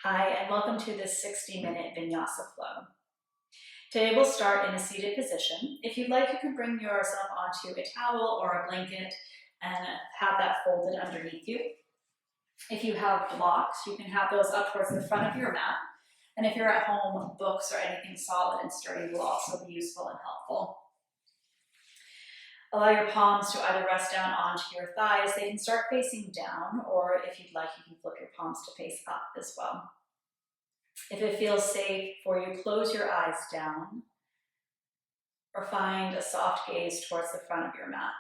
Hi, and welcome to this 60-minute vinyasa flow. Today we'll start in a seated position. If you'd like, you can bring yourself onto a towel or a blanket and have that folded underneath you. If you have blocks, you can have those up towards the front of your mat. And if you're at home, books or anything solid and sturdy will also be useful and helpful. Allow your palms to either rest down onto your thighs. They can start facing down, or if you'd like, you can flip your palms to face up as well. If it feels safe for you, close your eyes down or find a soft gaze towards the front of your mat.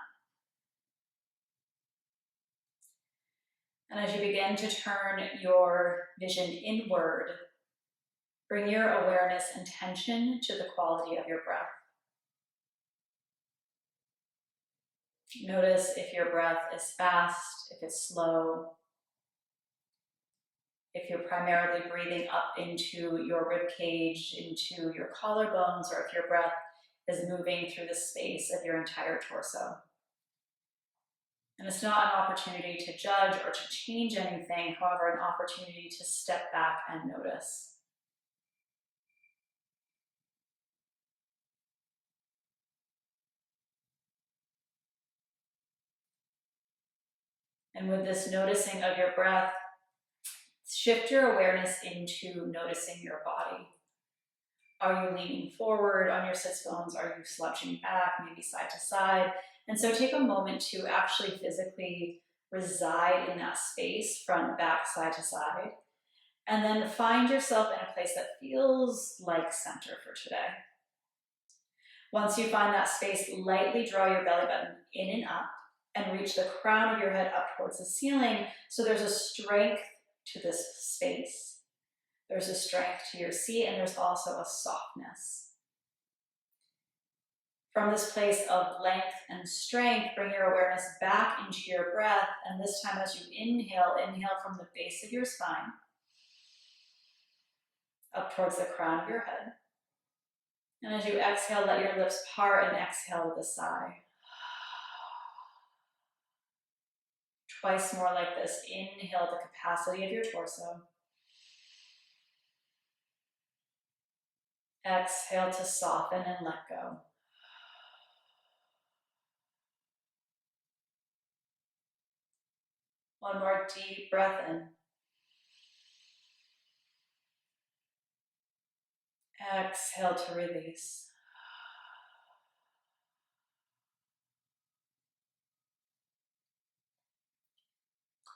And as you begin to turn your vision inward, bring your awareness and attention to the quality of your breath. Notice if your breath is fast, if it's slow, if you're primarily breathing up into your rib cage, into your collarbones, or if your breath is moving through the space of your entire torso. And it's not an opportunity to judge or to change anything, however, an opportunity to step back and notice. And with this noticing of your breath, shift your awareness into noticing your body. Are you leaning forward on your sits bones? Are you slouching back, maybe side to side? And so take a moment to actually physically reside in that space, front, back, side to side. And then find yourself in a place that feels like center for today. Once you find that space, lightly draw your belly button in and up and reach the crown of your head up towards the ceiling. So there's a strength to this space. There's a strength to your seat, and there's also a softness. From this place of length and strength, bring your awareness back into your breath, and this time as you inhale, inhale from the base of your spine, up towards the crown of your head. And as you exhale, let your lips part and exhale with a sigh. Twice more like this. Inhale the capacity of your torso. Exhale to soften and let go. One more deep breath in. Exhale to release.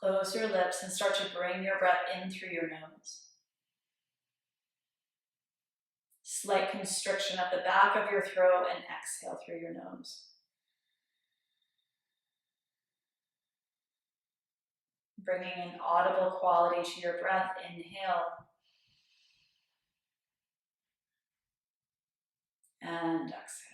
Close your lips and start to bring your breath in through your nose. Slight constriction at the back of your throat and exhale through your nose. Bringing an audible quality to your breath, inhale. And exhale.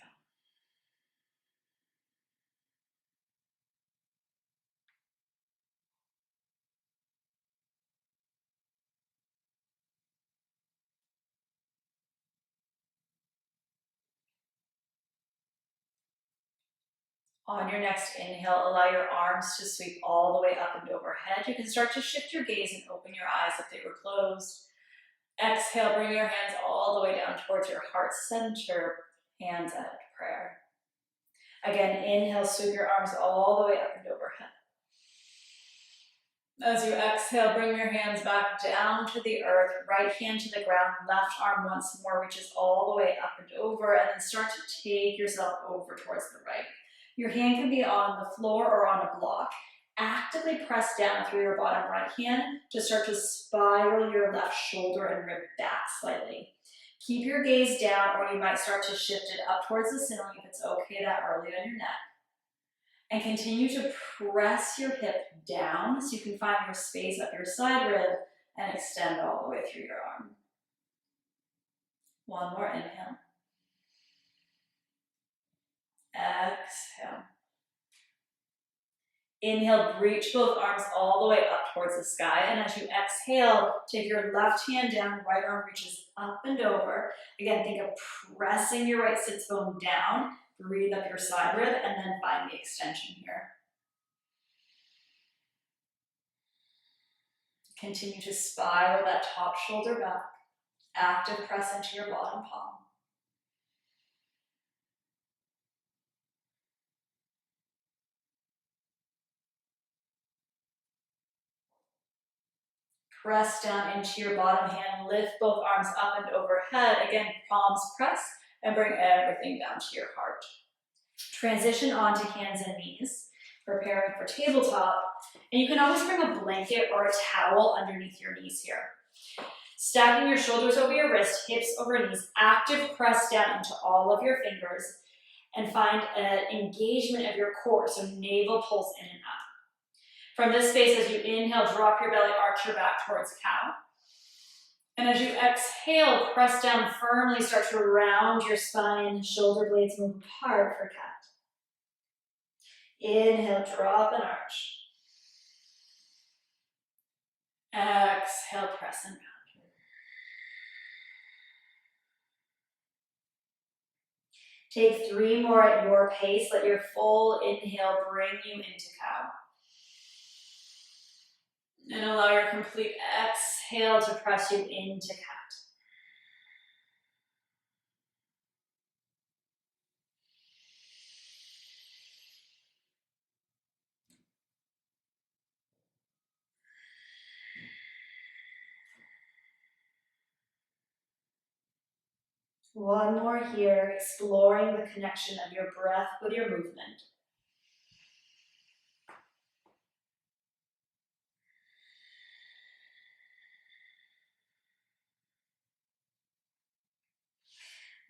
On your next inhale, allow your arms to sweep all the way up and overhead. You can start to shift your gaze and open your eyes if they were closed. Exhale, bring your hands all the way down towards your heart center, hands at prayer. Again, inhale, sweep your arms all the way up and overhead. As you exhale, bring your hands back down to the earth, right hand to the ground, left arm once more reaches all the way up and over, and then start to take yourself over towards the right. Your hand can be on the floor or on a block. Actively press down through your bottom right hand to start to spiral your left shoulder and rib back slightly. Keep your gaze down, or you might start to shift it up towards the ceiling if it's okay that early on your neck. And continue to press your hip down so you can find your space up your side rib and extend all the way through your arm. One more inhale. Exhale. Inhale, reach both arms all the way up towards the sky. And as you exhale, take your left hand down, right arm reaches up and over. Again, think of pressing your right sits bone down. Breathe up your side rib and then find the extension here. Continue to spiral that top shoulder back. Active press into your bottom palm. Press down into your bottom hand. Lift both arms up and overhead. Again, palms press and bring everything down to your heart. Transition onto hands and knees, preparing for tabletop. And you can always bring a blanket or a towel underneath your knees here. Stacking your shoulders over your wrist, hips over knees, active press down into all of your fingers, and find an engagement of your core, so navel pulls in and up. From this space, as you inhale, drop your belly, arch your back towards cow. And as you exhale, press down firmly, start to round your spine, shoulder blades move apart for cat. Inhale, drop and arch. Exhale, press and round. Take 3 more at your pace. Let your full inhale bring you into cow. And allow your complete exhale to press you into cat. One more here, exploring the connection of your breath with your movement.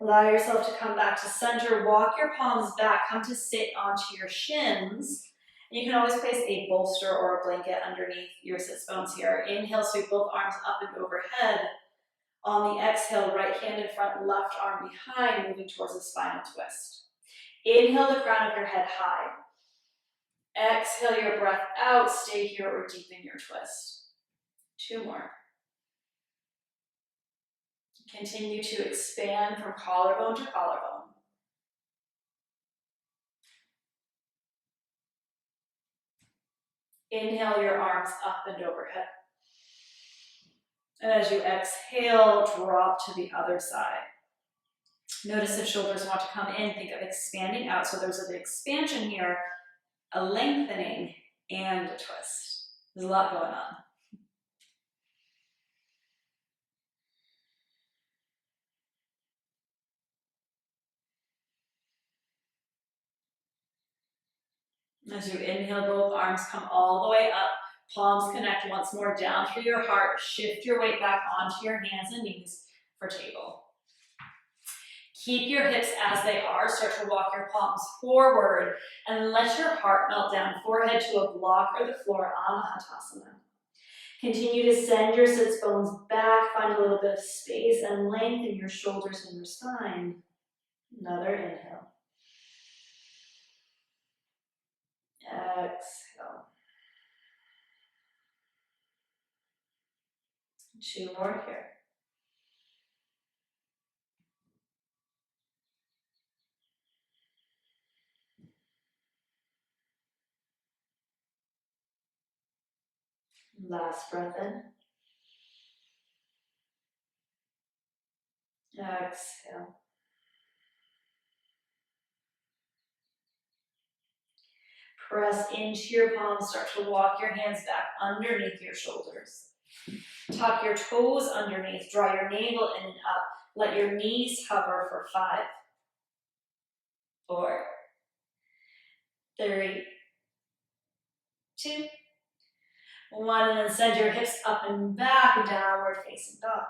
Allow yourself to come back to center. Walk your palms back. Come to sit onto your shins. You can always place a bolster or a blanket underneath your sits bones here. Inhale, sweep both arms up and overhead. On the exhale, right hand in front, left arm behind, moving towards a spinal twist. Inhale the crown of your head high. Exhale your breath out. Stay here or deepen your twist. 2 more. Continue to expand from collarbone to collarbone. Inhale your arms up and overhead. And as you exhale, drop to the other side. Notice if shoulders want to come in, think of expanding out. So there's an expansion here, a lengthening, and a twist. There's a lot going on. As you inhale, both arms come all the way up. Palms connect once more down through your heart. Shift your weight back onto your hands and knees for table. Keep your hips as they are. Start to walk your palms forward and let your heart melt down, forehead to a block or the floor, Anahatasana. Continue to send your sits bones back. Find a little bit of space and lengthen your shoulders and your spine. Another inhale. Exhale. 2 more here. Last breath in. Exhale. Press into your palms. Start to walk your hands back underneath your shoulders. Tuck your toes underneath. Draw your navel in and up. Let your knees hover for 5, 4, 3, 2, 1. And then send your hips up and back, downward facing dog.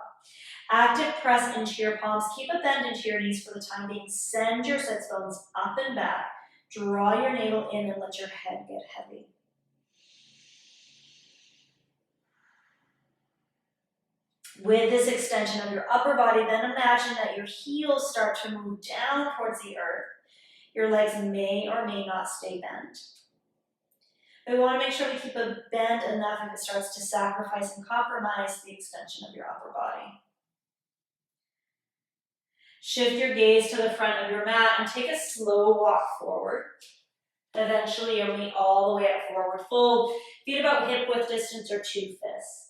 Active press into your palms. Keep a bend into your knees for the time being. Send your sits bones up and back. Draw your navel in and let your head get heavy. With this extension of your upper body, then imagine that your heels start to move down towards the earth. Your legs may or may not stay bent. But we want to make sure we keep a bend enough if it starts to sacrifice and compromise the extension of your upper body. Shift your gaze to the front of your mat and take a slow walk forward. Eventually, you'll meet all the way up, forward fold. Feet about hip width distance or 2 fists.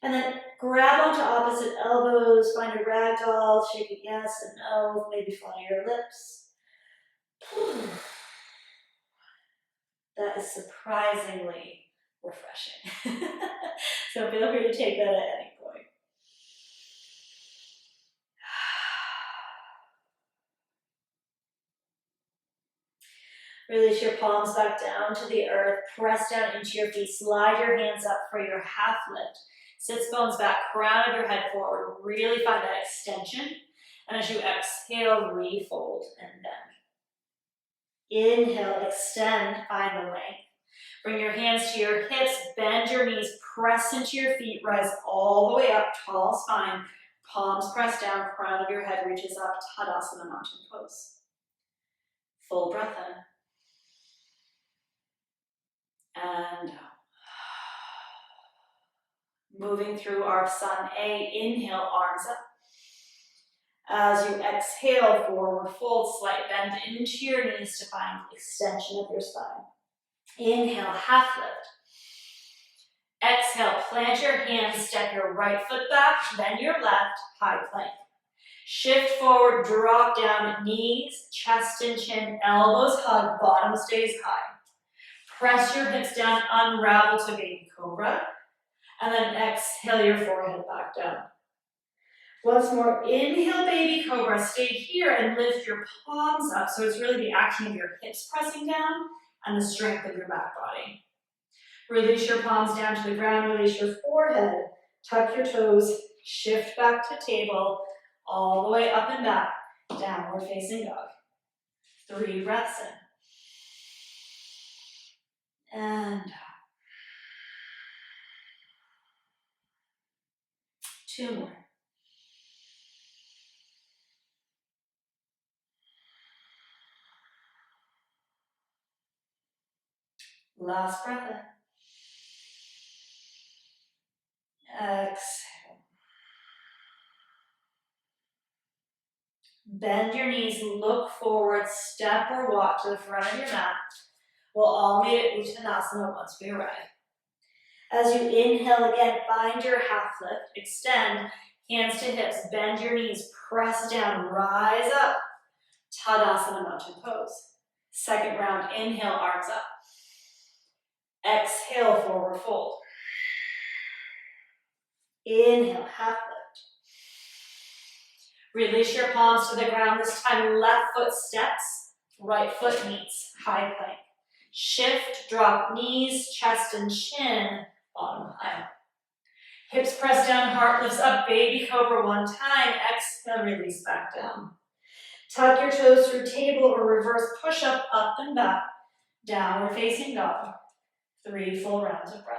And then grab onto opposite elbows, find a ragdoll, shake it yes and no, maybe flutter your lips. That is surprisingly refreshing. So feel free to take that at any point. Release your palms back down to the earth, press down into your feet, slide your hands up for your half lift. Sits bones back, crown of your head forward, really find that extension. And as you exhale, refold and bend. Inhale, extend, find the length. Bring your hands to your hips, bend your knees, press into your feet, rise all the way up, tall spine, palms press down, crown of your head reaches up, Tadasana Mountain Pose. Full breath in. And out. Moving through our Sun A, inhale, arms up. As you exhale, forward fold, slight bend into your knees to find extension of your spine. Inhale, half lift. Exhale, plant your hands, step your right foot back, then your left, high plank. Shift forward, drop down, knees, chest and chin, elbows hug, bottom stays high. Press your hips down, unravel to baby cobra, and then exhale your forehead back down. Once more, inhale baby cobra, stay here and lift your palms up, so it's really the action of your hips pressing down and the strength of your back body. Release your palms down to the ground, release your forehead, tuck your toes, shift back to table, all the way up and back, downward facing dog. 3 breaths in. And out. 2 more. Last breath in. Exhale. Bend your knees, look forward, step or walk to the front of your mat. We'll all meet at Uttanasana once we arrive. As you inhale again, find your half lift, extend, hands to hips, bend your knees, press down, rise up, Tadasana Mountain Pose. Second round, inhale, arms up. Exhale, forward fold. Inhale, half lift. Release your palms to the ground. This time, left foot steps, right foot meets, high plank. Shift, drop knees, chest and chin, bottom high. Hips press down, heart lifts up, baby cobra 1 time. Exhale, release back down. Tuck your toes through table or reverse push up and back. Downward facing dog. 3 full rounds of breath.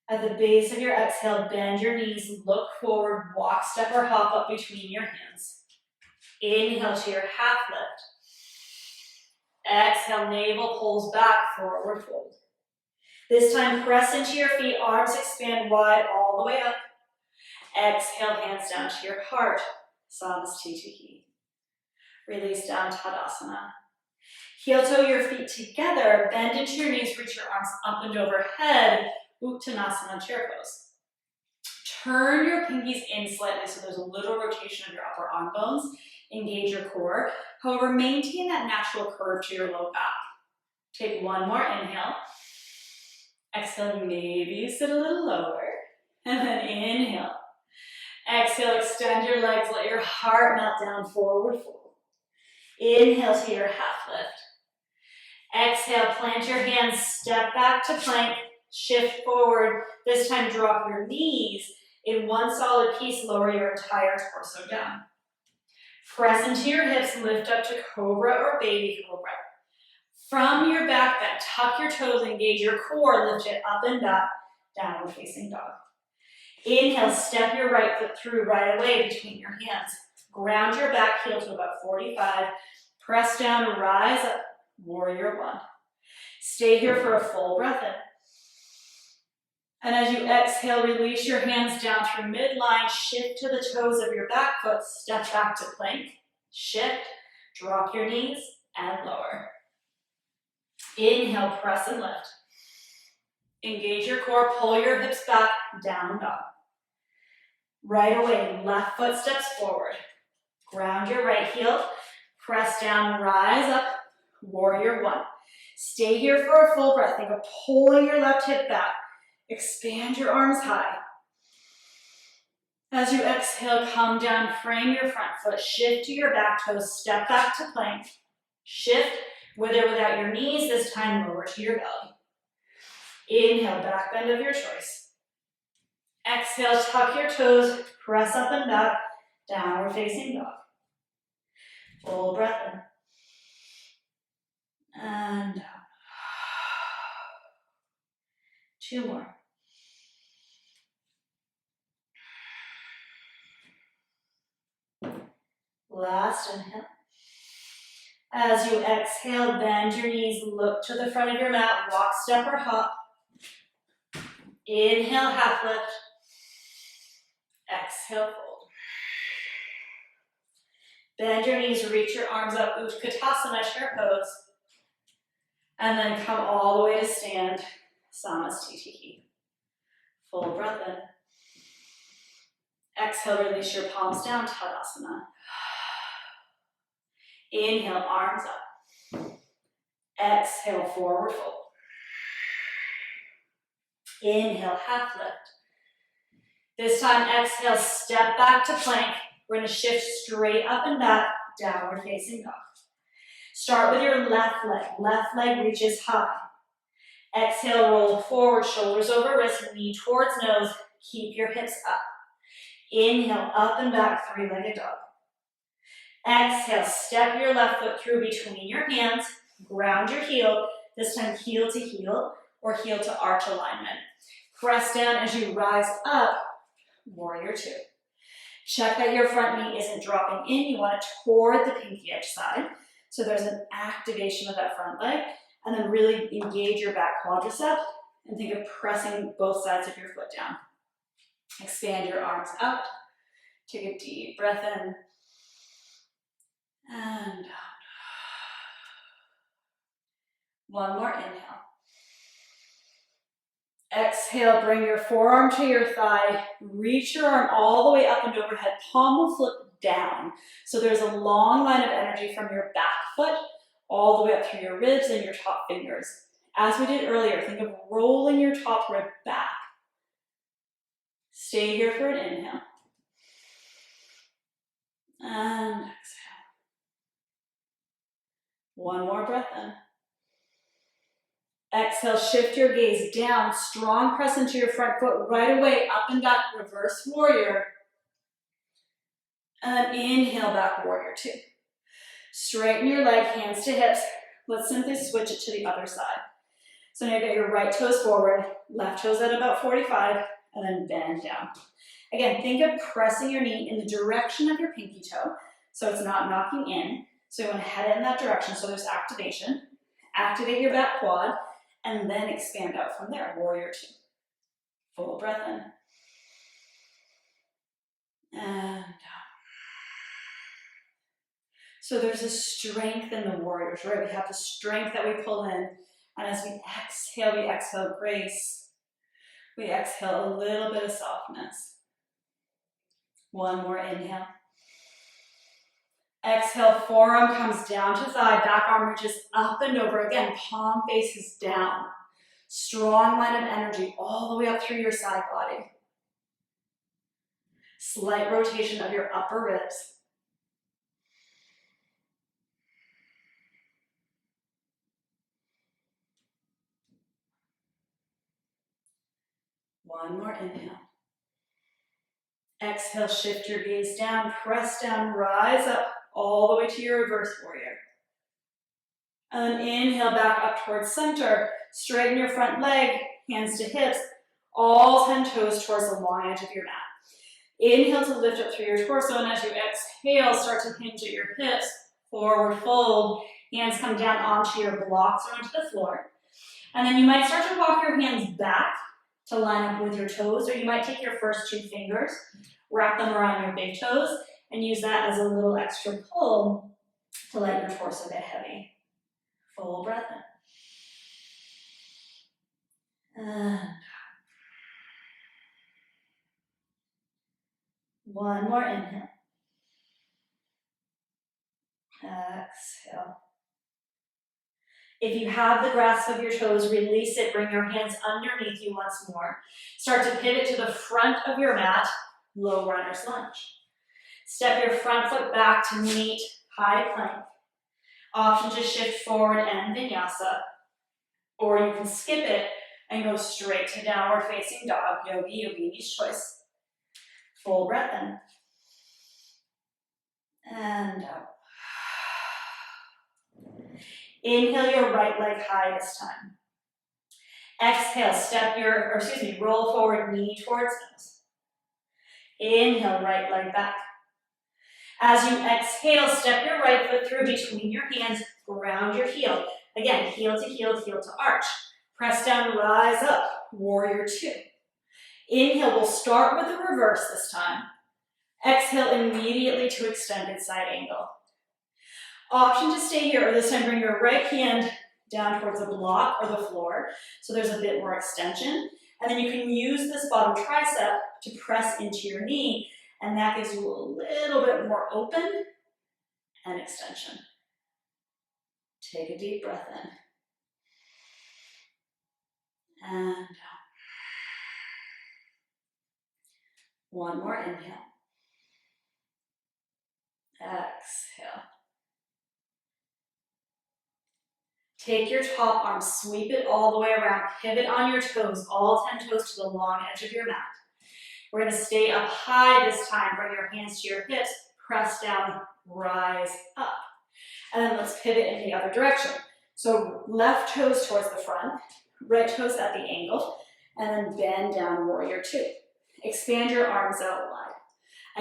At the base of your exhale, bend your knees, look forward, walk, step, or hop up between your hands. Inhale to your half lift. Exhale, navel pulls back, forward fold. This time, press into your feet, arms expand wide all the way up. Exhale, hands down to your heart, Samastitihi. Release down, Tadasana. Heel toe your feet together, bend into your knees, reach your arms up and overhead, Uttanasana chair pose. Turn your pinkies in slightly so there's a little rotation of your upper arm bones. Engage your core. However, maintain that natural curve to your low back. Take 1 more inhale. Exhale, maybe you sit a little lower. And then inhale. Exhale, extend your legs, let your heart melt down, forward fold. Inhale to your half lift. Exhale, plant your hands, step back to plank, shift forward. This time, drop your knees. In 1 solid piece, lower your entire torso down. Press into your hips, lift up to cobra or baby cobra. From your back bend, tuck your toes, engage your core, lift it up and back, downward facing dog. Inhale, step your right foot through right away between your hands. Ground your back heel to about 45. Press down, rise up, warrior 1. Stay here for a full breath in. And as you exhale, release your hands down through midline, shift to the toes of your back foot, step back to plank, shift, drop your knees, and lower. Inhale, press and lift. Engage your core, pull your hips back, down dog. Right away, left foot steps forward. Ground your right heel, press down, rise up, warrior one. Stay here for a full breath. Think of pulling your left hip back. Expand your arms high. As you exhale, come down, frame your front foot, shift to your back toes, step back to plank. Shift with or without your knees, this time lower to your belly. Inhale, back bend of your choice. Exhale, tuck your toes, press up and back, downward facing dog. Full breath in. And down. 2 more. Last inhale. As you exhale, bend your knees, look to the front of your mat, walk, step, or hop. Inhale, half lift. Exhale, fold. Bend your knees, reach your arms up, Utkatasana, chair pose. And then come all the way to stand, Samastitihi. Full breath in. Exhale, release your palms down, Tadasana. Inhale, arms up. Exhale, forward fold. Inhale, half lift. This time, exhale, step back to plank. We're gonna shift straight up and back, downward facing dog. Start with your left leg reaches high. Exhale, roll forward, shoulders over wrist, knee towards nose, keep your hips up. Inhale, up and back, 3-legged dog. Exhale, step your left foot through between your hands, ground your heel, this time heel to heel or heel to arch alignment. Press down as you rise up, warrior two. Check that your front knee isn't dropping in, you want it toward the pinky edge side. So there's an activation of that front leg, and then really engage your back quadricep and think of pressing both sides of your foot down. Expand your arms out, take a deep breath in, and out. One more inhale. Exhale, bring your forearm to your thigh, reach your arm all the way up and overhead, palm will flip down. So there's a long line of energy from your back foot all the way up through your ribs and your top fingers. As we did earlier, think of rolling your top rib back. Stay here for an inhale. And exhale. One more breath in. Exhale, shift your gaze down, strong press into your front foot, right away, up and back, reverse warrior. And inhale, back, warrior two. Straighten your leg, hands to hips. Let's simply switch it to the other side. So now get your right toes forward, left toes at about 45, and then bend down. Again, think of pressing your knee in the direction of your pinky toe, so it's not knocking in. So you want to head in that direction, so there's activation. Activate your back quad, and then expand out from there, warrior two. Full breath in. And down. So there's a strength in the warriors, right? We have the strength that we pull in, and as we exhale grace. We exhale a little bit of softness. One more inhale. Exhale, forearm comes down to thigh, back arm reaches up and over. Again, palm faces down. Strong line of energy all the way up through your side body. Slight rotation of your upper ribs. One more inhale. Exhale, shift your gaze down, press down, rise up all the way to your reverse warrior. And inhale back up towards center. Straighten your front leg, hands to hips, all 10 toes towards the long edge of your mat. Inhale to lift up through your torso, and as you exhale, start to hinge at your hips, forward fold, hands come down onto your blocks or onto the floor. And then you might start to walk your hands back to line up with your toes, or you might take your first 2 fingers, wrap them around your big toes, and use that as a little extra pull to let your torso get heavy. Full breath in. And one more inhale. Exhale. If you have the grasp of your toes, release it. Bring your hands underneath you once more. Start to pivot to the front of your mat, low runner's lunge. Step your front foot back to meet high plank. Option to shift forward and vinyasa, or you can skip it and go straight to downward facing dog, yogini's choice. Full breath in. And out. Inhale your right leg high this time. Exhale, roll forward, knee towards nose. Inhale, right leg back. As you exhale, step your right foot through between your hands, ground your heel. Again, heel to arch. Press down, rise up, warrior 2. Inhale, we'll start with the reverse this time. Exhale immediately to extended side angle. Option to stay here, or this time bring your right hand down towards the block or the floor, so there's a bit more extension. And then you can use this bottom tricep to press into your knee, and that gives you a little bit more open and extension. Take a deep breath in. And out. One more inhale. Exhale. Take your top arm, sweep it all the way around, pivot on your toes, all 10 toes to the long edge of your mat. We're going to stay up high this time. Bring your hands to your hips, press down, rise up. And then let's pivot in the other direction. So left toes towards the front, right toes at the ankle, and then bend down, warrior 2. Expand your arms out wide.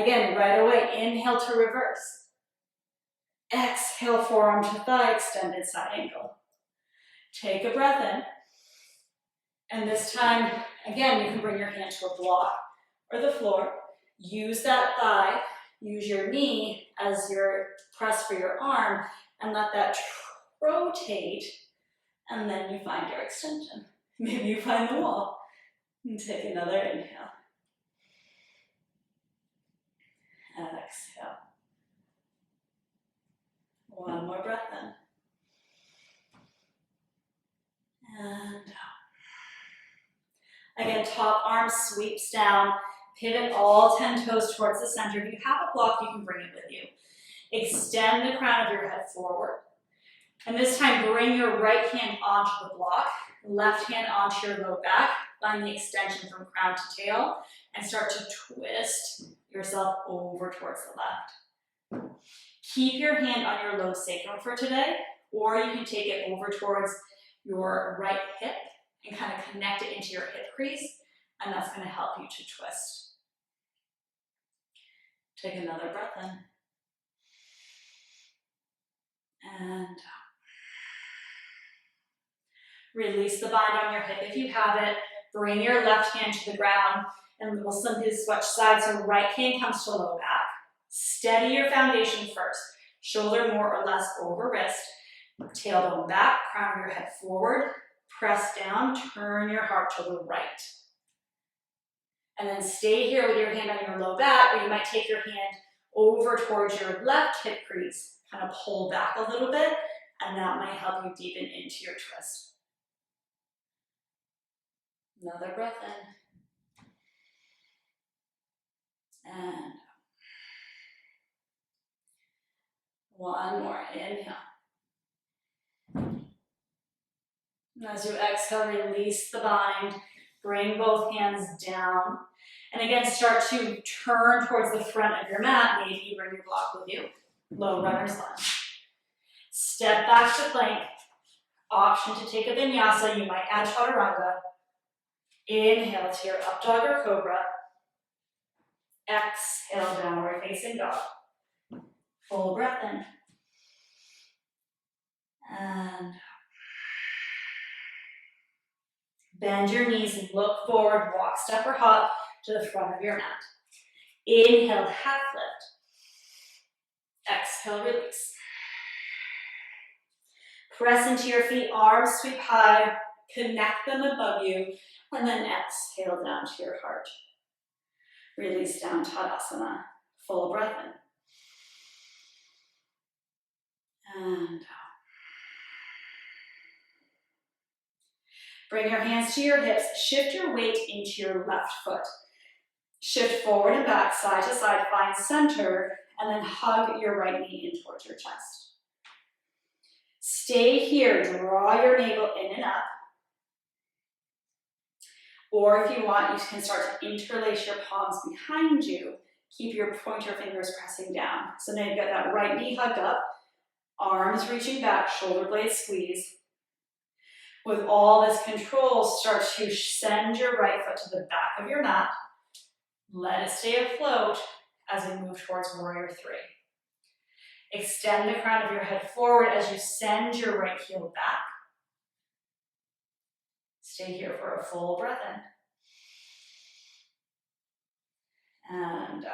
Again, right away, inhale to reverse. Exhale, forearm to thigh, extended side angle. Take a breath in. And this time, again, you can bring your hand to a block or the floor. Use that thigh, use your knee as your press for your arm, and let that rotate, and then you find your extension. Maybe you find the wall. And take another inhale. Exhale. One more breath in. And out. Again, top arm sweeps down. Pivot all 10 toes towards the center. If you have a block, you can bring it with you. Extend the crown of your head forward. And this time, bring your right hand onto the block, left hand onto your low back. Find the extension from crown to tail, and start to twist yourself over towards the left. Keep your hand on your low sacrum for today, or you can take it over towards your right hip and kind of connect it into your hip crease, and that's going to help you to twist. Take another breath in. And out. Release the bind on your hip if you have it. Bring your left hand to the ground, and we'll simply switch sides. So right hand comes to low back. Steady your foundation first. Shoulder more or less over wrist. Tailbone back, crown of your head forward. Press down, turn your heart to the right. And then stay here with your hand on your low back, or you might take your hand over towards your left hip crease. Kind of pull back a little bit, and that might help you deepen into your twist. Another breath in. And one more, inhale. And as you exhale, release the bind. Bring both hands down. And again, start to turn towards the front of your mat. Maybe you bring your block with you. Low runner's lunge. Step back to plank. Option to take a vinyasa. You might add chaturanga. Inhale to your up dog or cobra. Exhale, downward facing dog. Full breath in. And Bend your knees, look forward, walk, step, or hop to the front of your mat. Inhale, half lift. Exhale, release. Press into your feet, arms sweep high, connect them above you, and then exhale down to your heart. Release down, Tadasana. Full breath in. And out. Bring your hands to your hips, shift your weight into your left foot. Shift forward and back, side to side, find center, and then hug your right knee in towards your chest. Stay here, draw your navel in and up. Or if you want, you can start to interlace your palms behind you. Keep your pointer fingers pressing down. So now you've got that right knee hugged up, arms reaching back, shoulder blades squeeze. With all this control, start to send your right foot to the back of your mat. Let it stay afloat as we move towards Warrior Three. Extend the crown of your head forward as you send your right heel back. Stay here for a full breath in. And out.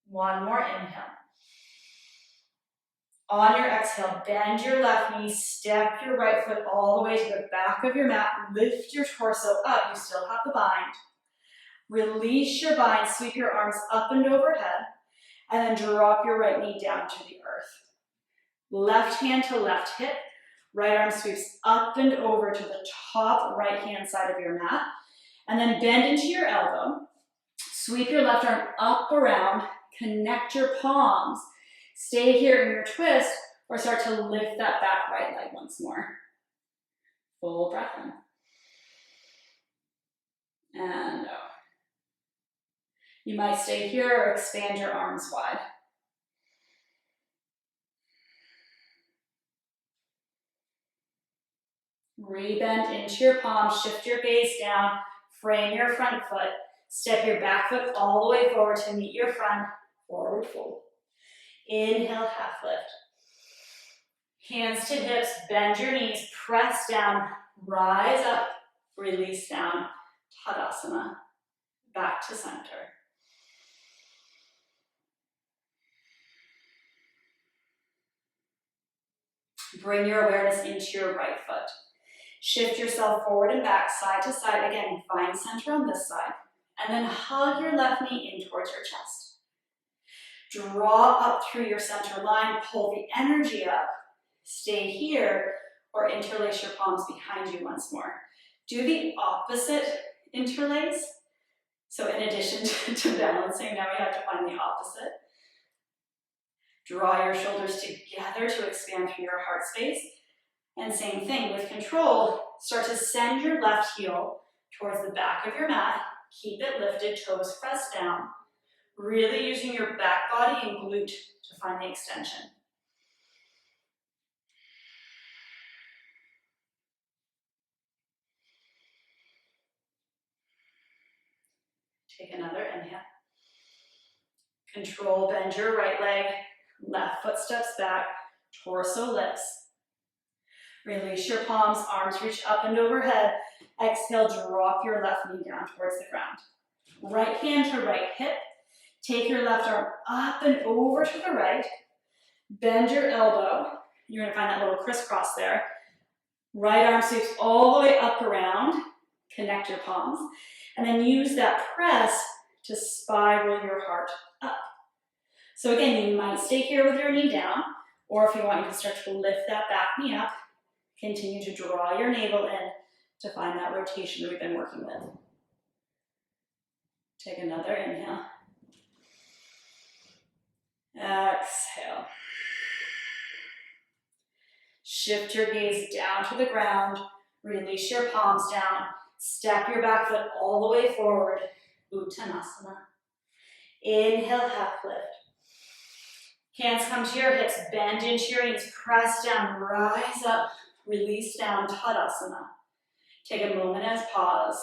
One more inhale. On your exhale, bend your left knee, step your right foot all the way to the back of your mat, lift your torso up, you still have the bind. Release your bind, sweep your arms up and overhead, and then drop your right knee down to the earth. Left hand to left hip, right arm sweeps up and over to the top right hand side of your mat, and then bend into your elbow, sweep your left arm up around, connect your palms, stay here in your twist, or start to lift that back right leg once more. Full breath in. And out. You might stay here or expand your arms wide. Rebend into your palms, shift your gaze down, frame your front foot, step your back foot all the way forward to meet your front, forward fold. Inhale, half lift. Hands to hips, bend your knees, press down, rise up, release down, Tadasana, back to center. Bring your awareness into your right foot. Shift yourself forward and back, side to side. Again, find center on this side. And then hug your left knee in towards your chest. Draw up through your center line, pull the energy up. Stay here or interlace your palms behind you once more. Do the opposite interlace. So in addition to balancing, now we have to find the opposite. Draw your shoulders together to expand through your heart space. And same thing, with control, start to send your left heel towards the back of your mat. Keep it lifted, toes pressed down. Really using your back body and glute to find the extension. Take another inhale. Control, bend your right leg, left foot steps back, torso lifts. Release your palms, arms reach up and overhead. Exhale, drop your left knee down towards the ground. Right hand to right hip. Take your left arm up and over to the right. Bend your elbow. You're going to find that little crisscross there. Right arm sweeps all the way up around. Connect your palms. And then use that press to spiral your heart up. So again, you might stay here with your knee down, or if you want, you can start to lift that back knee up. Continue to draw your navel in to find that rotation we've been working with. Take another inhale. Exhale. Shift your gaze down to the ground. Release your palms down. Step your back foot all the way forward. Uttanasana. Inhale, half lift. Hands come to your hips. Bend into your knees. Press down. Rise up. Release down. Tadasana. Take a moment as pause.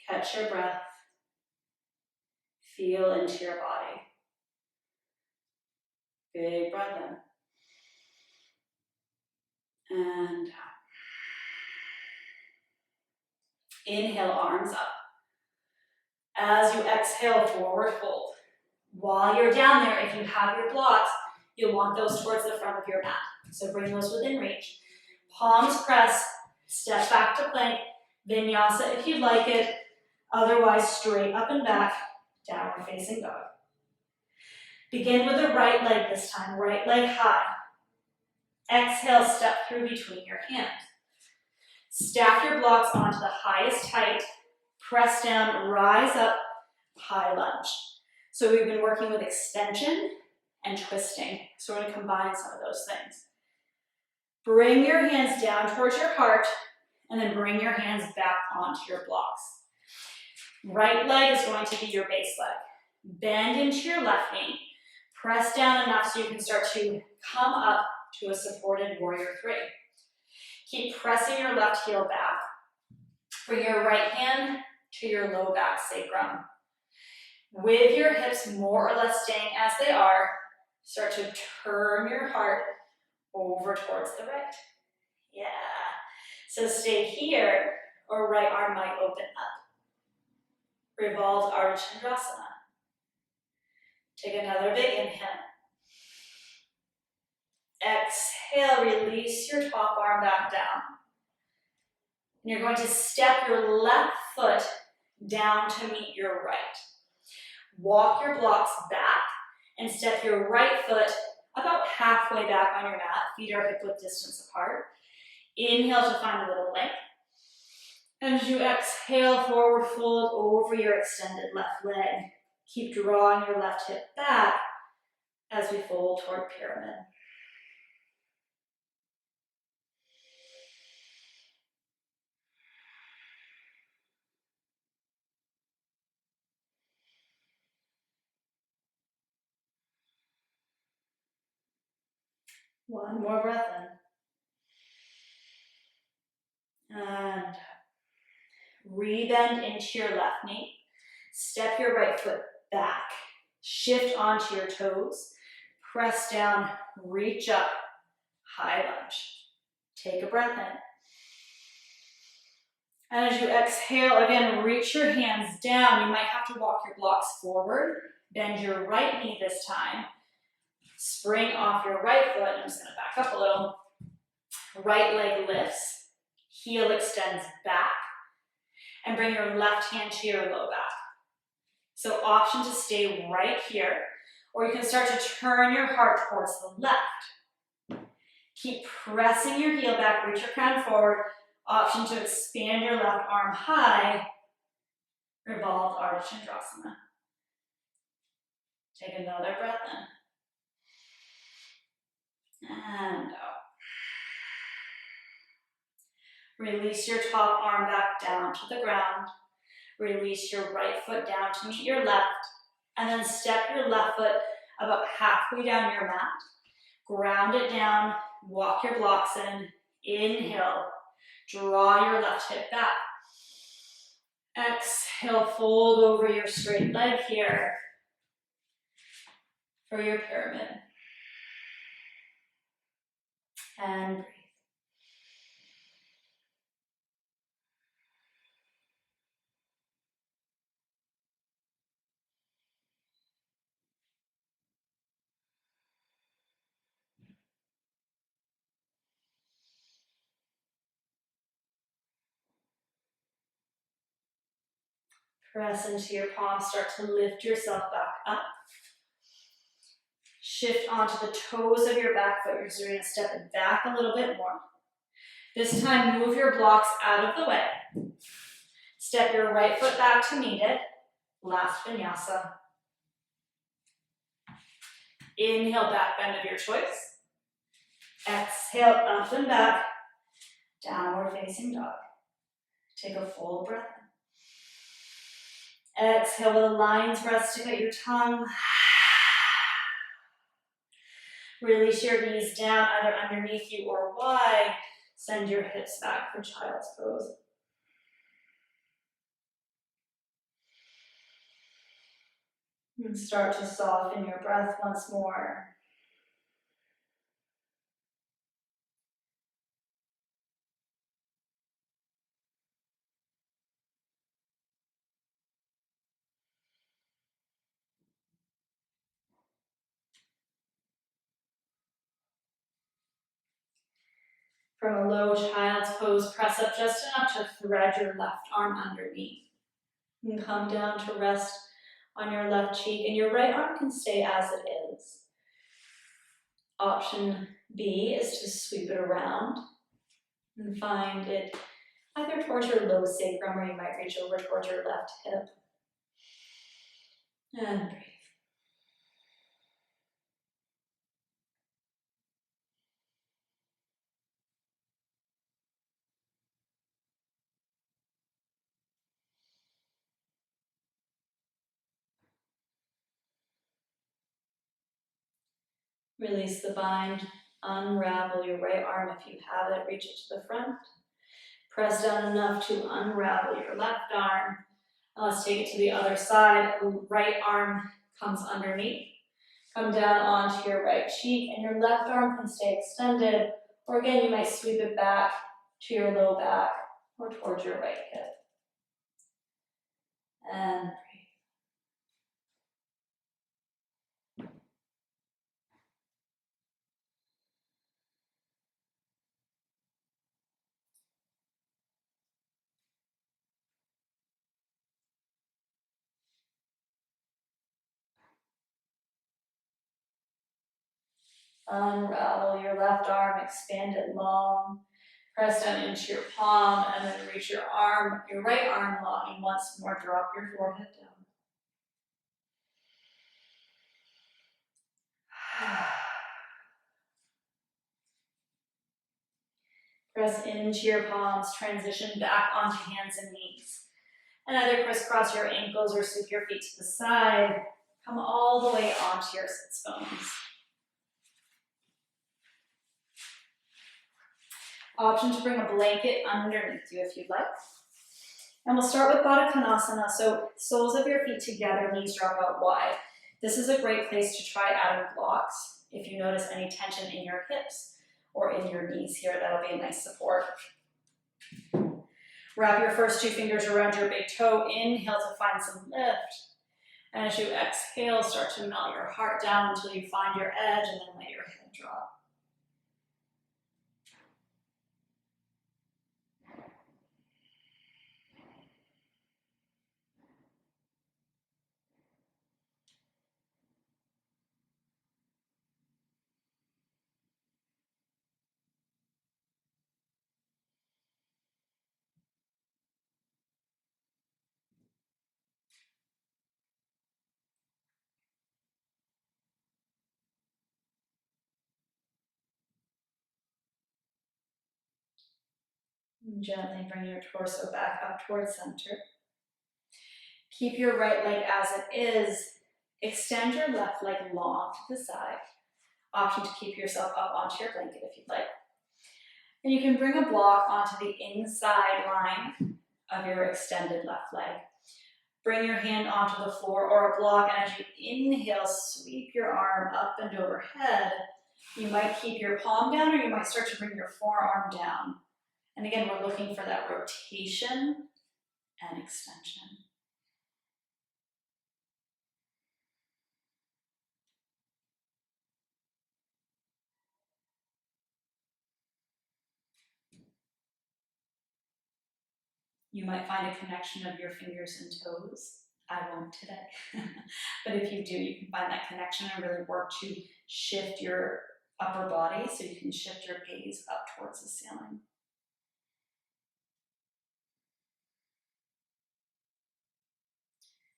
Catch your breath. Feel into your body. Big breath And inhale, arms up. As you exhale, forward fold. While you're down there, if you have your blocks, you'll want those towards the front of your mat. So bring those within reach. Palms press, step back to plank, vinyasa if you'd like it. Otherwise, straight up and back, downward facing dog. Begin with the right leg this time, right leg high. Exhale, step through between your hands. Stack your blocks onto the highest height. Press down, rise up, high lunge. So we've been working with extension and twisting. So we're going to combine some of those things. Bring your hands down towards your heart, and then bring your hands back onto your blocks. Right leg is going to be your base leg. Bend into your left knee. Press down enough so you can start to come up to a supported warrior three. Keep pressing your left heel back. Bring your right hand to your low back sacrum. With your hips more or less staying as they are, start to turn your heart over towards the right. Yeah. So stay here, or right arm might open up. Revolved Ardha Chandrasana. Take another big inhale. Exhale, release your top arm back down. And you're going to step your left foot down to meet your right. Walk your blocks back and step your right foot about halfway back on your mat. Feet are hip-width distance apart. Inhale to find a little length. And as you exhale, forward fold over your extended left leg. Keep drawing your left hip back as we fold toward pyramid. One more breath in. And rebend into your left knee. Step your right foot back. Shift onto your toes. Press down, reach up, high lunge. Take a breath in. And as you exhale, again, reach your hands down. You might have to walk your blocks forward. Bend your right knee this time. Spring off your right foot. I'm just going to back up a little. Right leg lifts. Heel extends back. And bring your left hand to your low back. So option to stay right here. Or you can start to turn your heart towards the left. Keep pressing your heel back. Reach your crown forward. Option to expand your left arm high. Revolve Ardha Chandrasana. Take another breath in. And out. Release your top arm back down to the ground. Release your right foot down to meet your left. And then step your left foot about halfway down your mat. Ground it down. Walk your blocks in. Inhale. Draw your left hip back. Exhale, fold over your straight leg here for your pyramid. And breathe. Press into your palms, start to lift yourself back up. Shift onto the toes of your back foot. You're going to step it back a little bit more. This time, move your blocks out of the way. Step your right foot back to meet it. Last vinyasa. Inhale, back bend of your choice. Exhale, up and back. Downward facing dog. Take a full breath in. Exhale with a lion's breath, stick out your tongue. Release your knees down, either underneath you or wide. Send your hips back for child's pose. And start to soften your breath once more. From a low child's pose, press up just enough to thread your left arm underneath. And come down to rest on your left cheek, and your right arm can stay as it is. Option B is to sweep it around and find it either towards your low sacrum, or you might reach over towards your left hip. And breathe. Release the bind, unravel your right arm if you have it, reach it to the front. Press down enough to unravel your left arm. Now let's take it to the other side. Right arm comes underneath. Come down onto your right cheek, and your left arm can stay extended, or again, you might sweep it back to your low back or towards your right hip. And unravel your left arm, expand it long. Press down into your palm, and then reach your right arm long, and once more drop your forehead down. Press into your palms, transition back onto hands and knees. And either crisscross your ankles or sweep your feet to the side. Come all the way onto your sits bones. Option to bring a blanket underneath you if you'd like. And we'll start with Baddha Konasana. So soles of your feet together, knees drop out wide. This is a great place to try adding blocks. If you notice any tension in your hips or in your knees here, that'll be a nice support. Wrap your first two fingers around your big toe. Inhale to find some lift. And as you exhale, start to melt your heart down until you find your edge, and then let your head drop. And gently bring your torso back up towards center. Keep your right leg as it is. Extend your left leg long to the side. Option to keep yourself up onto your blanket if you'd like. And you can bring a block onto the inside line of your extended left leg. Bring your hand onto the floor or a block, and as you inhale, sweep your arm up and overhead. You might keep your palm down, or you might start to bring your forearm down. And again, we're looking for that rotation and extension. You might find a connection of your fingers and toes. I won't today. But if you do, you can find that connection and really work to shift your upper body so you can shift your gaze up towards the ceiling.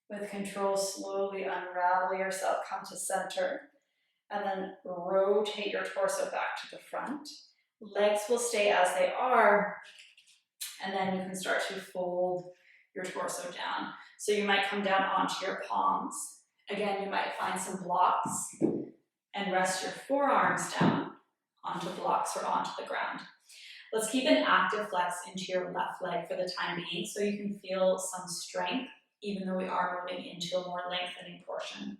With control, slowly unravel yourself, come to center, and then rotate your torso back to the front. Legs will stay as they are, and then you can start to fold your torso down. So you might come down onto your palms. Again, you might find some blocks and rest your forearms down onto blocks or onto the ground. Let's keep an active flex into your left leg for the time being so you can feel some strength, even though we are moving into a more lengthening portion.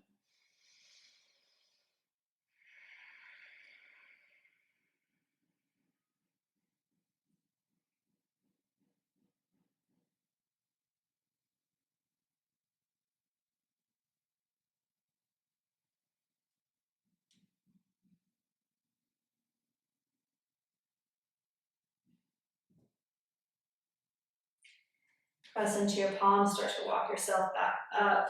Press into your palms, start to walk yourself back up.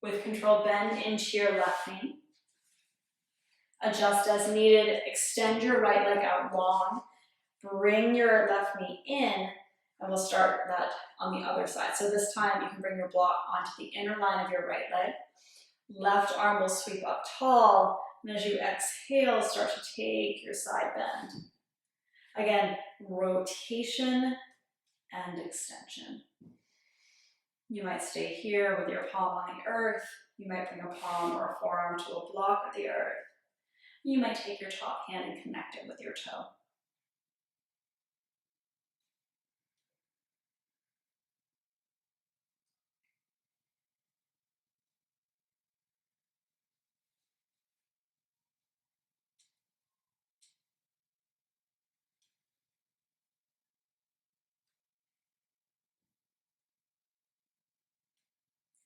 With control, bend into your left knee. Adjust as needed, extend your right leg out long. Bring your left knee in, and we'll start that on the other side. So this time you can bring your block onto the inner line of your right leg. Left arm will sweep up tall, and as you exhale, start to take your side bend. Again, rotation and extension. You might stay here with your palm on the earth. You might bring a palm or a forearm to a block of the earth. You might take your top hand and connect it with your toe.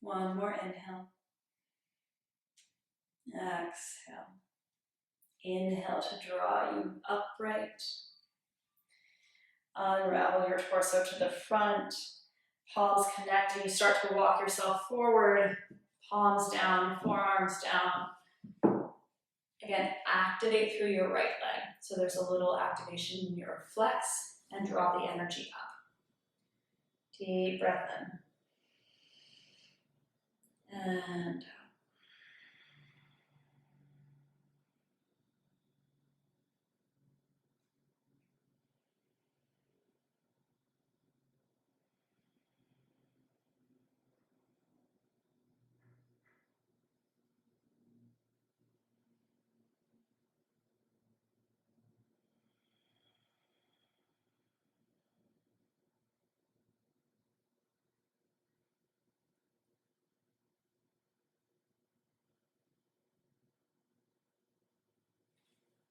One more inhale. Exhale. Inhale to draw you upright. Unravel your torso to the front. Palms connecting. You start to walk yourself forward. Palms down, forearms down. Again, activate through your right leg. So there's a little activation in your flex and draw the energy up. Deep breath in. And out.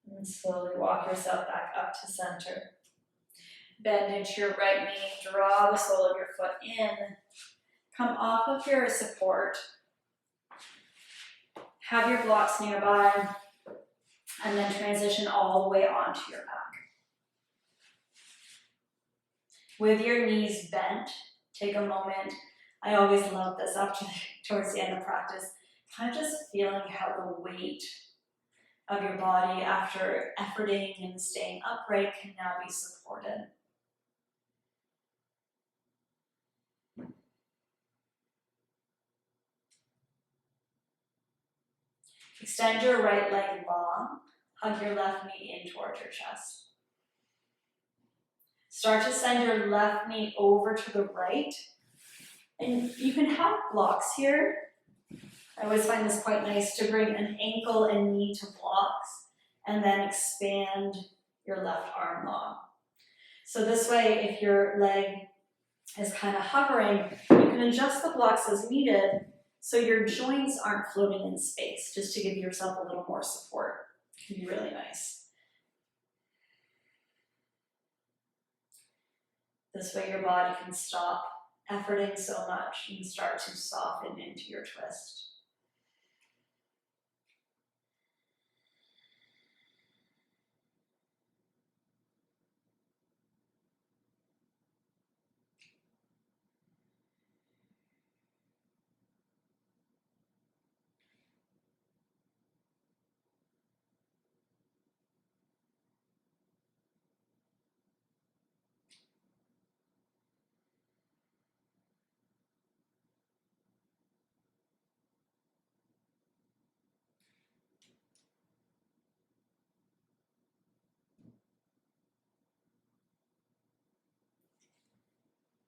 And slowly walk yourself back up to center. Bend into your right knee, draw the sole of your foot in. Come off of your support. Have your blocks nearby, and then transition all the way onto your back. With your knees bent, take a moment. I always love this up towards the end of practice. Kind of just feeling how the weight of your body after efforting and staying upright can now be supported. Extend your right leg long. Hug your left knee in towards your chest. Start to send your left knee over to the right. And you can have blocks here. I always find this quite nice to bring an ankle and knee to blocks and then expand your left arm long. So this way, if your leg is kind of hovering, you can adjust the blocks as needed so your joints aren't floating in space, just to give yourself a little more support. It can be really nice. This way your body can stop efforting so much and start to soften into your twist.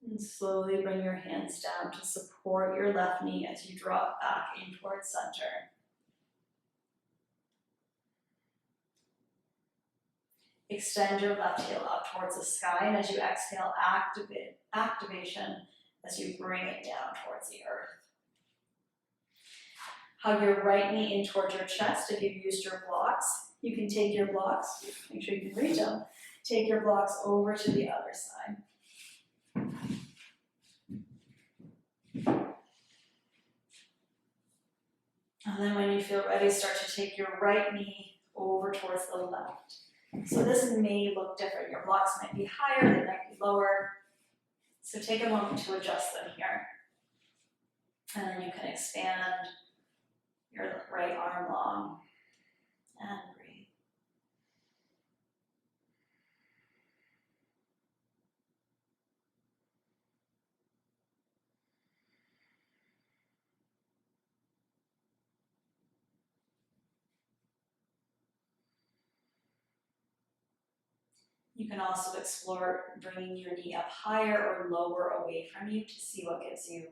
And slowly bring your hands down to support your left knee as you drop back in towards center. Extend your left heel up towards the sky, and as you exhale, activation as you bring it down towards the earth. Hug your right knee in towards your chest. If you've used your blocks, you can take your blocks, make sure you can reach them, take your blocks over to the other side. And then when you feel ready, start to take your right knee over towards the left. So this may look different. Your blocks might be higher, they might be lower. So take a moment to adjust them here. And then you can expand your right arm long and breathe. You can also explore bringing your knee up higher or lower away from you to see what gives you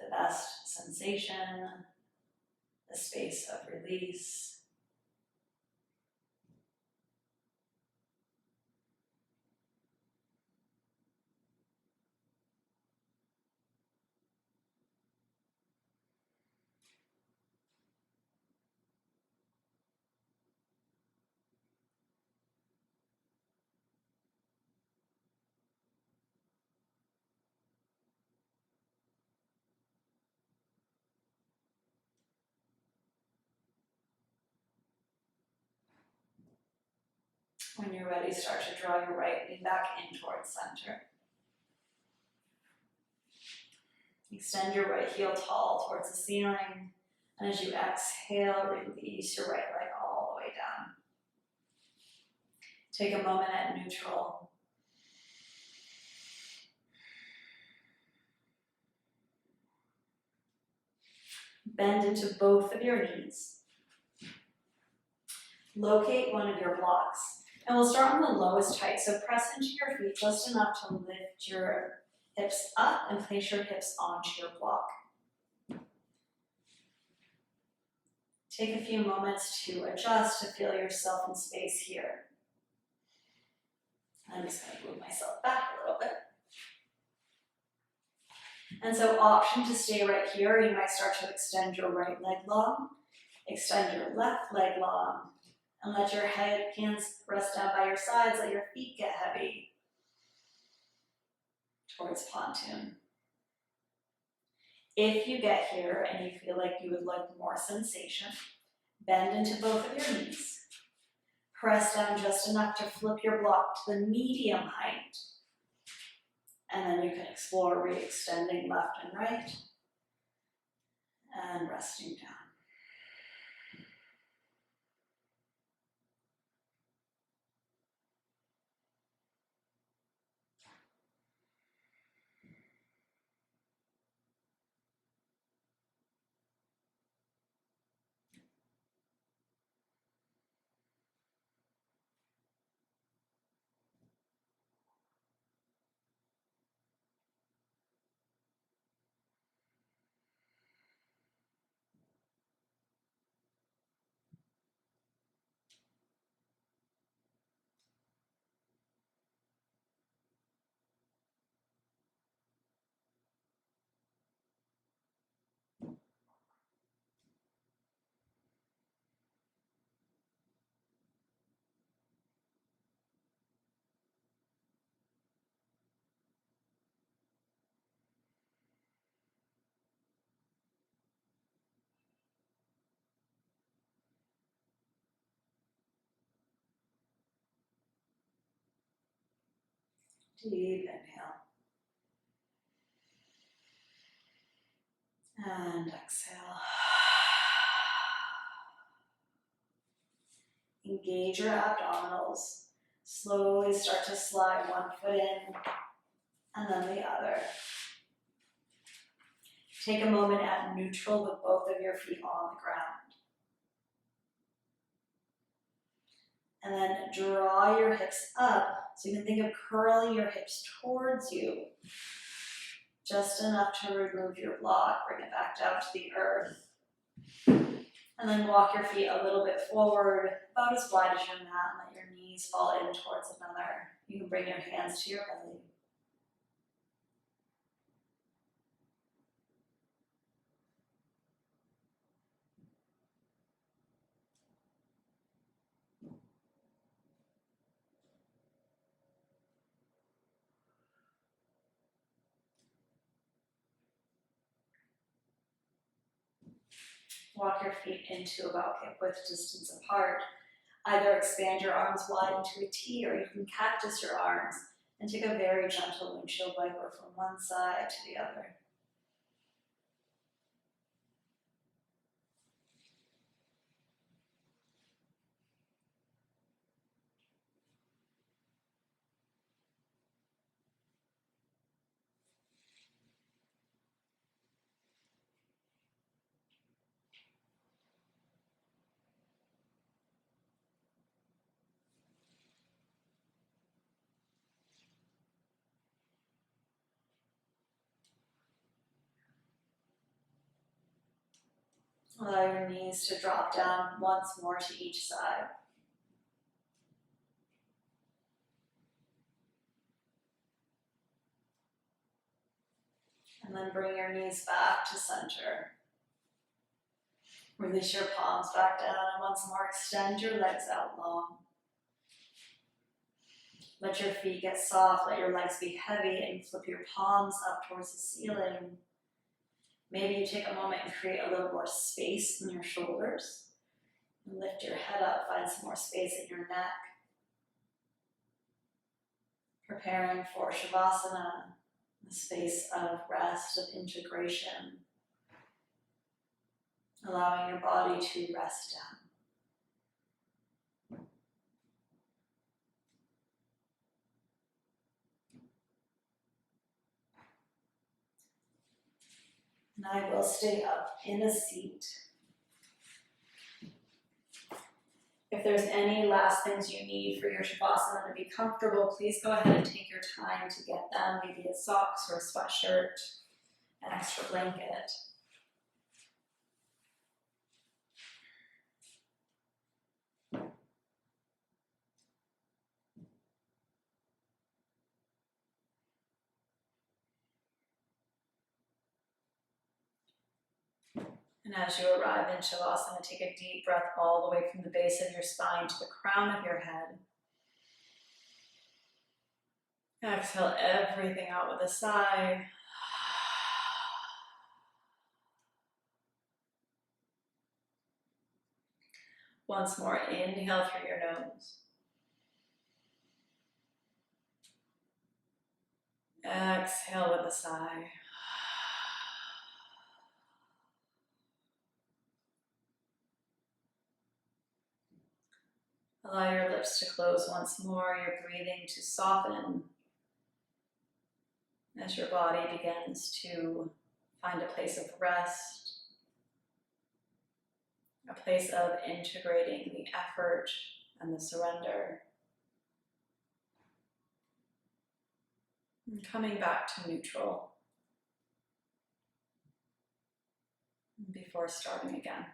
the best sensation, the space of release. When you're ready, start to draw your right knee back in towards center. Extend your right heel tall towards the ceiling. And as you exhale, release your right leg all the way down. Take a moment at neutral. Bend into both of your knees. Locate one of your blocks. And we'll start on the lowest height. So press into your feet just enough to lift your hips up and place your hips onto your block. Take a few moments to adjust, to feel yourself in space here. I'm just going to move myself back a little bit. And so option to stay right here, you might start to extend your right leg long, extend your left leg long, and let your hands rest down by your sides, let your feet get heavy towards pontoon. If you get here and you feel like you would like more sensation, bend into both of your knees. Press down just enough to flip your block to the medium height. And then you can explore re-extending left and right and resting down. Deep inhale. And exhale. Engage your abdominals. Slowly start to slide one foot in and then the other. Take a moment at neutral with both of your feet on the ground. And then draw your hips up so you can think of curling your hips towards you. Just enough to remove your block, bring it back down to the earth. And then walk your feet a little bit forward, about as wide as your mat, and let your knees fall in towards another. You can bring your hands to your belly. Walk your feet into about hip width distance apart. Either expand your arms wide into a T or you can cactus your arms And take a very gentle windshield wiper from one side to the other. Allow your knees to drop down once more to each side. And then bring your knees back to center. Release your palms back down and once more extend your legs out long. Let your feet get soft, let your legs be heavy, and flip your palms up towards the ceiling. Maybe you take a moment and create a little more space in your shoulders. And lift your head up, find some more space in your neck. Preparing for Shavasana, a space of rest, of integration. Allowing your body to rest down. And I will stay up in a seat. If there's any last things you need for your Shavasana to be comfortable, please go ahead and take your time to get them. Maybe it's socks or a sweatshirt, an extra blanket. And as you arrive in Shavasana, take a deep breath all the way from the base of your spine to the crown of your head. Exhale everything out with a sigh. Once more, inhale through your nose. Exhale with a sigh. Allow your lips to close once more, your breathing to soften as your body begins to find a place of rest, a place of integrating the effort and the surrender, and coming back to neutral before starting again.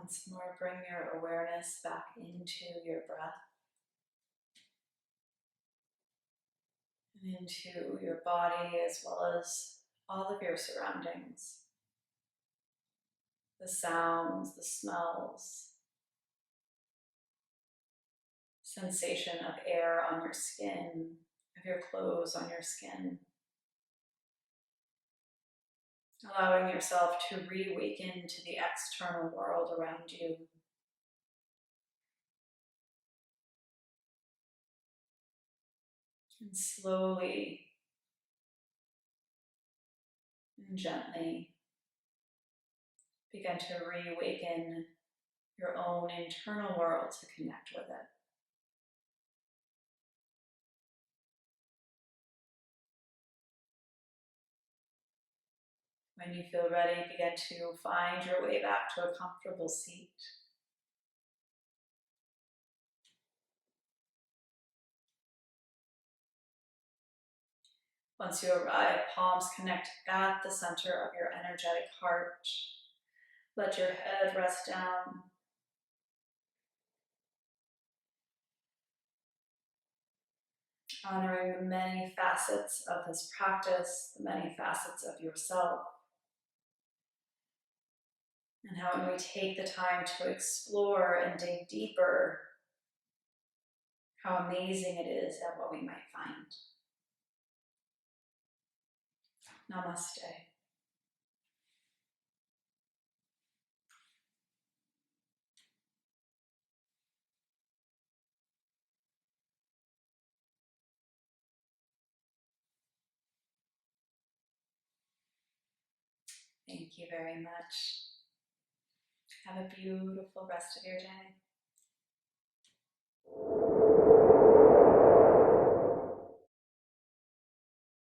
Once more, bring your awareness back into your breath and into your body, as well as all of your surroundings. The sounds, the smells, sensation of air on your skin, of your clothes on your skin. Allowing yourself to reawaken to the external world around you. And slowly and gently begin to reawaken your own internal world to connect with it. When you feel ready, begin to find your way back to a comfortable seat. Once you arrive, palms connect at the center of your energetic heart. Let your head rest down. Honoring the many facets of this practice, the many facets of yourself. And how when we take the time to explore and dig deeper, how amazing it is at what we might find. Namaste. Thank you very much. Have a beautiful rest of your day.